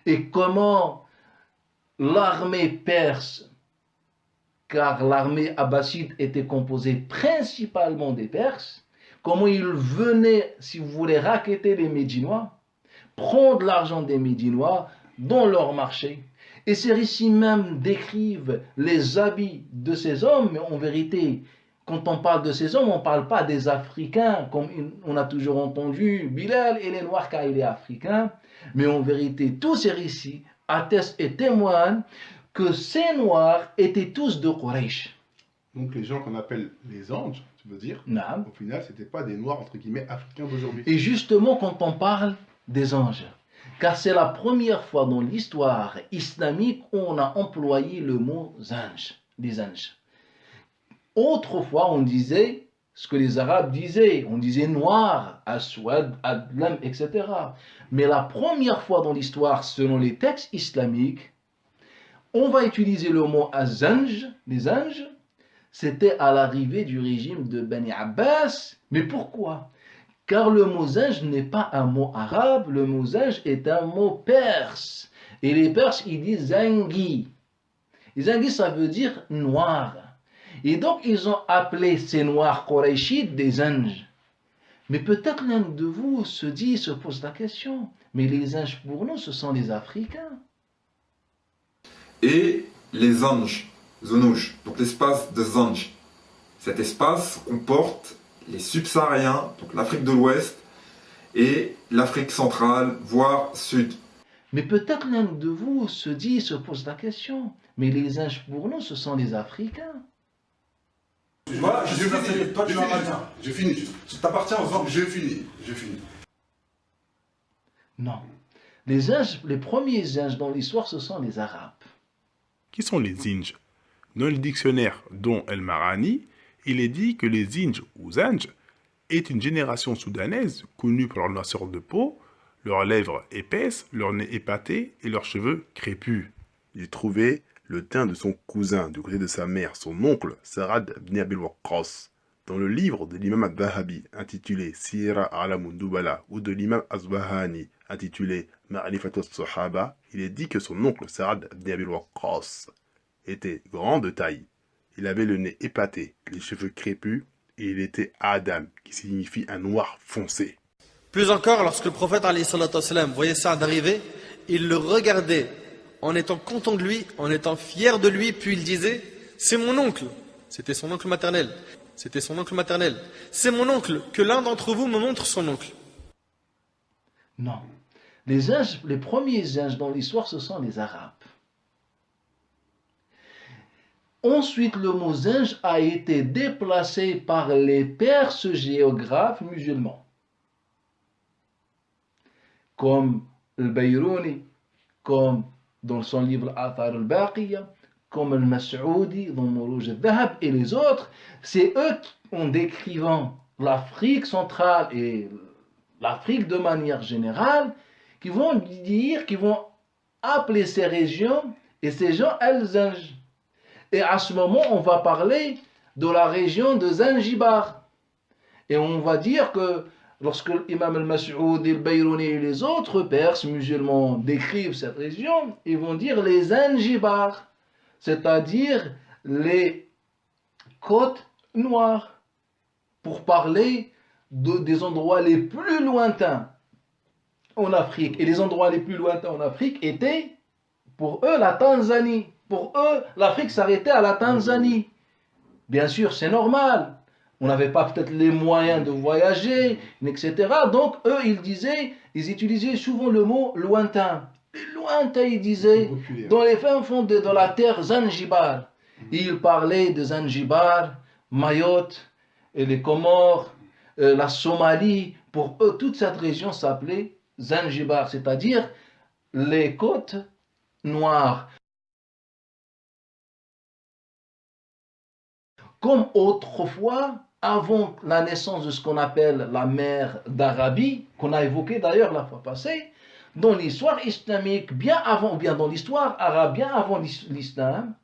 et comment l'armée perse, car l'armée abbasside était composée principalement des Perses, comment ils venaient, si vous voulez, racketter les Médinois, prendre l'argent des Médinois dans leur marché. Et ces récits même décrivent les habits de ces hommes, mais en vérité, quand on parle de ces hommes, on ne parle pas des Africains, comme on a toujours entendu, Bilal et les Noirs car il est africain, mais en vérité, tous ces récits attestent et témoignent que ces Noirs étaient tous de Quraysh. Donc les gens qu'on appelle les anges, tu veux dire, Naam. au final, c'était pas des noirs entre guillemets africains d'aujourd'hui. Et justement, quand on parle des anges, car c'est la première fois dans l'histoire islamique où on a employé le mot ange, les anges. Autrefois, on disait ce que les Arabes disaient, on disait noir, aswad, adlam, etc. Mais la première fois dans l'histoire, selon les textes islamiques, on va utiliser le mot azanj, les anges, c'était à l'arrivée du régime de Bani Abbas. Mais pourquoi? Car le mot zinj n'est pas un mot arabe, le mot zinj est un mot perse. Et les Perses, ils disent zangi. Et zangi, ça veut dire noir. Et donc, ils ont appelé ces noirs Qurayshites des zinj. Mais peut-être l'un de vous se pose la question, mais les zinj pour nous, ce sont les Africains. Et les anges, zonouj, donc l'espace de Zanj. Cet espace comporte les subsahariens, donc l'Afrique de l'Ouest et l'Afrique centrale, voire sud. Mais peut-être l'un de vous se pose la question, mais les zinj pour nous, ce sont les Africains. Voilà, je finis. finis. Toi, tu vas mal. Je finis. Tu t'appartiens aux hommes. Je finis. Non. Les premiers zinj dans l'histoire, ce sont les Arabes. Qui sont les Zinj? Dans le dictionnaire dont El Marani, il est dit que les Zinj ou Zanj est une génération soudanaise connue pour leur noirceur de peau, leurs lèvres épaisses, leur nez épaté et leurs cheveux crépus. Il trouvait le teint de son cousin du côté de sa mère, son oncle, Sarad ibn Abil Waqqas. Dans le livre de l'imam al-Dhahabi intitulé Sira Alamun Dubala ou de l'imam Asbahani intitulé Ma'rifat al-Sahaba, il est dit que son oncle Sarad ibn Abil Waqqas était grand de taille. Il avait le nez épaté, les cheveux crépus et il était Adam, qui signifie un noir foncé. Plus encore, lorsque le prophète voyait Saad arriver, il le regardait en étant content de lui, en étant fier de lui, puis il disait « C'est mon oncle ». C'était son oncle maternel. C'était son oncle maternel. C'est mon oncle, que l'un d'entre vous me montre son oncle. Non. Les premiers zinj dans l'histoire, ce sont les Arabes. Ensuite, le mot zinj a été déplacé par les Perses géographes musulmans, comme al-Bayrouni, comme dans son livre Athar al-Baqiya, comme al-Mas'oudi dans Mourouj al-Dhahab et les autres. C'est eux qui, en décrivant l'Afrique centrale et l'Afrique de manière générale, qui vont dire, qui vont appeler ces régions et ces gens al-Zanj. Et à ce moment, on va parler de la région de Zanjibar. Et on va dire que lorsque l'imam al-Mas'oud, al-Bayrouni et les autres Perses musulmans décrivent cette région, ils vont dire les Zanjibar, c'est-à-dire les côtes noires, pour parler des endroits les plus lointains en Afrique. Et les endroits les plus lointains en Afrique étaient, pour eux, la Tanzanie. Pour eux, l'Afrique s'arrêtait à la Tanzanie. Bien sûr, c'est normal. On n'avait pas peut-être les moyens de voyager, etc. Donc, eux, ils utilisaient souvent le mot lointain. Les lointains, ils disaient, dans les fins fonds de la terre Zanjibar. Ils parlaient de Zanjibar, Mayotte, et les Comores, la Somalie. Pour eux, toute cette région s'appelait Zanjibar, c'est-à-dire les côtes noires. Comme autrefois, avant la naissance de ce qu'on appelle la mer d'Arabie, qu'on a évoqué d'ailleurs la fois passée, dans l'histoire islamique, bien avant, ou bien dans l'histoire arabe, bien avant l'islam,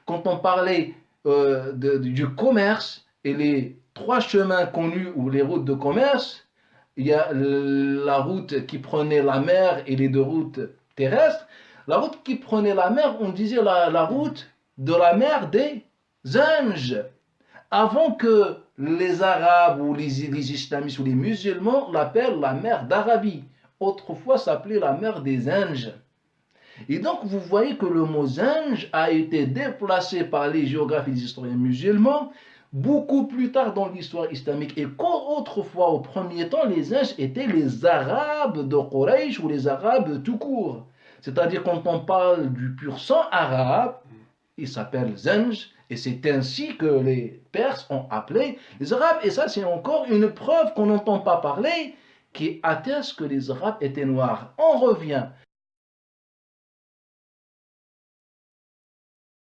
quand on parlait du commerce et les trois chemins connus ou les routes de commerce, il y a la route qui prenait la mer et les deux routes terrestre, la route qui prenait la mer, on disait la route de la mer des anges. Avant que les Arabes ou les islamistes ou les musulmans l'appellent la mer d'Arabie. Autrefois, ça s'appelait la mer des anges. Et donc, vous voyez que le mot ange a été déplacé par les géographes et les historiens musulmans beaucoup plus tard dans l'histoire islamique. Et qu'autrefois, au premier temps, les anges étaient les Arabes de Quraysh ou les Arabes tout court. C'est-à-dire, quand on parle du pur sang arabe, il s'appelle Zanj, et c'est ainsi que les Perses ont appelé les Arabes. Et ça, c'est encore une preuve qu'on n'entend pas parler, qui atteste que les Arabes étaient noirs. On revient